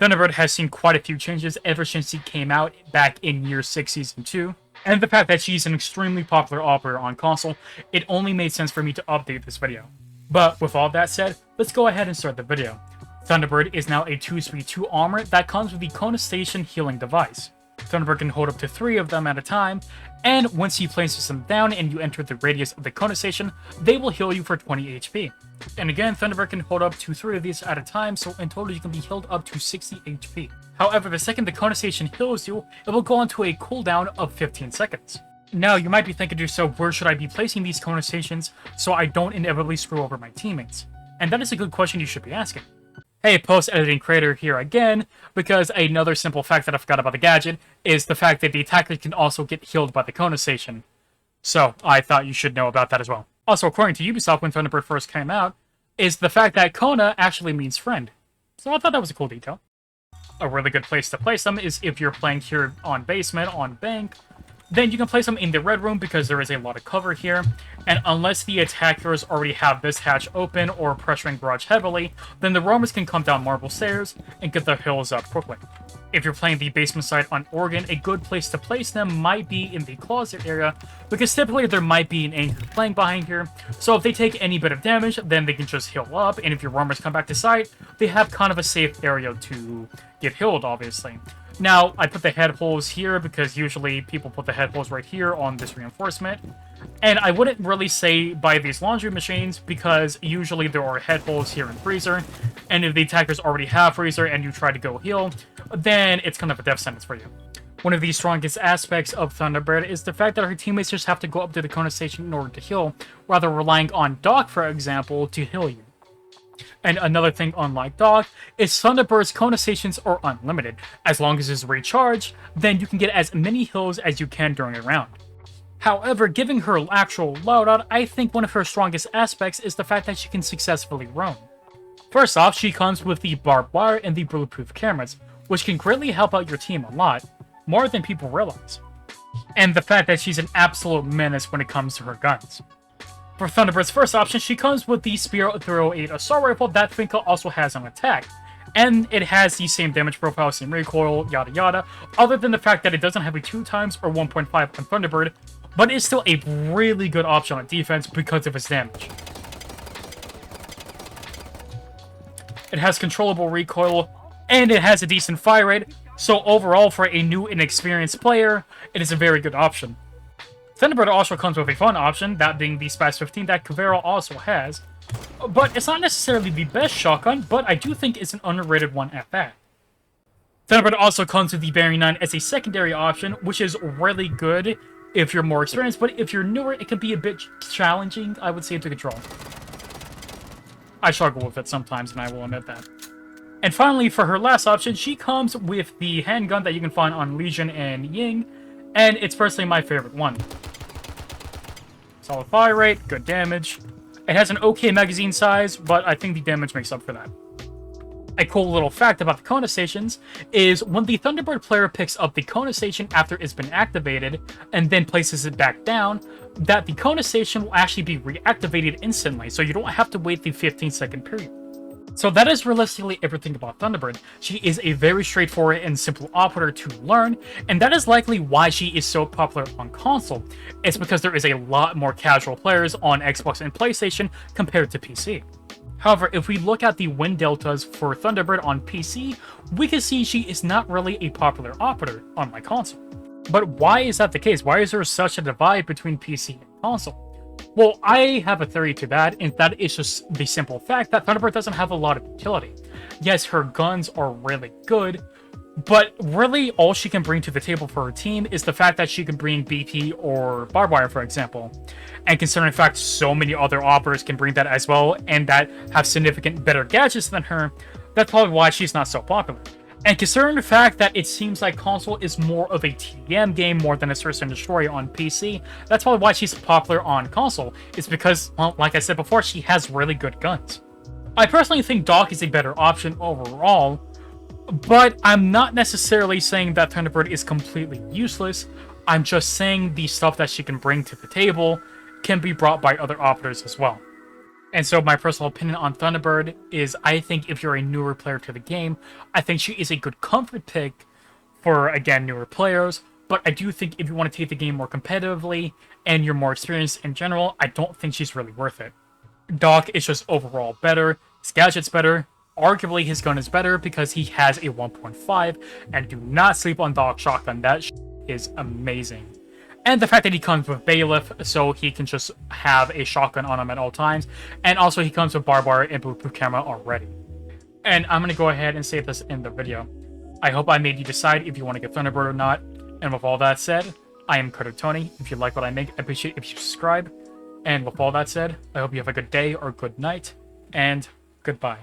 Thunderbird has seen quite a few changes ever since he came out back in Year 6 Season 2, and the fact that she's an extremely popular operator on console, it only made sense for me to update this video. But with all that said, let's go ahead and start the video. Thunderbird is now a 2-speed 2 armor that comes with the Kona Station healing device. Thunderbird can hold up to 3 of them at a time, and once he places them down and you enter the radius of the Kona Station, they will heal you for 20 HP. And again, Thunderbird can hold up to 3 of these at a time, so in total you can be healed up to 60 HP. However, the second the Kona Station heals you, it will go onto a cooldown of 15 seconds. Now, you might be thinking to yourself, where should I be placing these Kona Stations so I don't inevitably screw over my teammates? And that is a good question you should be asking. Hey, post-editing creator here again, because another simple fact that I forgot about the gadget is the fact that the attacker can also get healed by the Kona Station. So, I thought you should know about that as well. Also, according to Ubisoft when Thunderbird first came out, is the fact that Kona actually means friend. So I thought that was a cool detail. A really good place to place them is if you're playing here on basement, on bank, then you can place them in the red room because there is a lot of cover here, and unless the attackers already have this hatch open or pressuring garage heavily, then the roamers can come down marble stairs and get their hills up quickly. If you're playing the basement side on Oregon, a good place to place them might be in the closet area, because typically there might be an anchor playing behind here, so if they take any bit of damage, then they can just heal up, and if your roamers come back to site, they have kind of a safe area to get healed, obviously. Now, I put the head holes here because usually people put the head holes right here on this reinforcement. And I wouldn't really say buy these laundry machines because usually there are head holes here in freezer. And if the attackers already have freezer and you try to go heal, then it's kind of a death sentence for you. One of the strongest aspects of Thunderbird is the fact that her teammates just have to go up to the Kona Station in order to heal, rather relying on Doc, for example, to heal you. And another thing, unlike Doc, is Thunderbird's Kona Stations are unlimited. As long as it's recharged, then you can get as many heals as you can during a round. However, giving her actual loadout, I think one of her strongest aspects is the fact that she can successfully roam. First off, she comes with the barbed wire and the bulletproof cameras, which can greatly help out your team a lot, more than people realize. And the fact that she's an absolute menace when it comes to her guns. For Thunderbird's first option, she comes with the Spear 308 assault rifle that Finka also has on attack. And it has the same damage profile, same recoil, yada yada, other than the fact that it doesn't have a 2 times or 1.5 on Thunderbird, but it's still a really good option on defense because of its damage. It has controllable recoil, and it has a decent fire rate, so overall for a new and experienced player, it is a very good option. Thunderbird also comes with a fun option, that being the Spice 15 that Cavero also has. But it's not necessarily the best shotgun, but I do think it's an underrated one at that. Thunderbird also comes with the Bearing 9 as a secondary option, which is really good if you're more experienced, but if you're newer, it can be a bit challenging, I would say, to control. I struggle with it sometimes, and I will admit that. And finally, for her last option, she comes with the handgun that you can find on Legion and Ying, and it's personally my favorite one. Solid fire rate, good damage. It has an okay magazine size, but I think the damage makes up for that. A cool little fact about the Kona Stations is when the Thunderbird player picks up the Kona Station after it's been activated and then places it back down, that the Kona Station will actually be reactivated instantly, so you don't have to wait the 15-second period. So that is realistically everything about Thunderbird. She is a very straightforward and simple operator to learn, and that is likely why she is so popular on console. It's because there is a lot more casual players on Xbox and PlayStation compared to PC. However, if we look at the win deltas for Thunderbird on PC, we can see she is not really a popular operator on my console. But why is that the case? Why is there such a divide between PC and console? Well, I have a theory to that, and that is just the simple fact that Thunderbird doesn't have a lot of utility. Yes, her guns are really good, but really all she can bring to the table for her team is the fact that she can bring BP or barbed wire, for example. And considering the fact so many other operators can bring that as well, and that have significant better gadgets than her, that's probably why she's not so popular. And considering the fact that it seems like console is more of a TM game more than a Search and Destroy on PC, that's probably why she's popular on console. It's because, well, like I said before, she has really good guns. I personally think Doc is a better option overall, but I'm not necessarily saying that Thunderbird is completely useless. I'm just saying the stuff that she can bring to the table can be brought by other operators as well. And so my personal opinion on Thunderbird is I think if you're a newer player to the game, I think she is a good comfort pick for, again, newer players. But I do think if you want to take the game more competitively and you're more experienced in general, I don't think she's really worth it. Doc is just overall better. His gadget's better. Arguably, his gun is better because he has a 1.5. And do not sleep on Doc's shotgun. That is amazing. And the fact that he comes with Bailiff, so he can just have a shotgun on him at all times. And also, he comes with Barbar and Bluetooth camera already. And I'm going to go ahead and save this in the video. I hope I made you decide if you want to get Thunderbird or not. And with all that said, I am Cutter Tony. If you like what I make, I appreciate if you subscribe. And with all that said, I hope you have a good day or good night. And goodbye.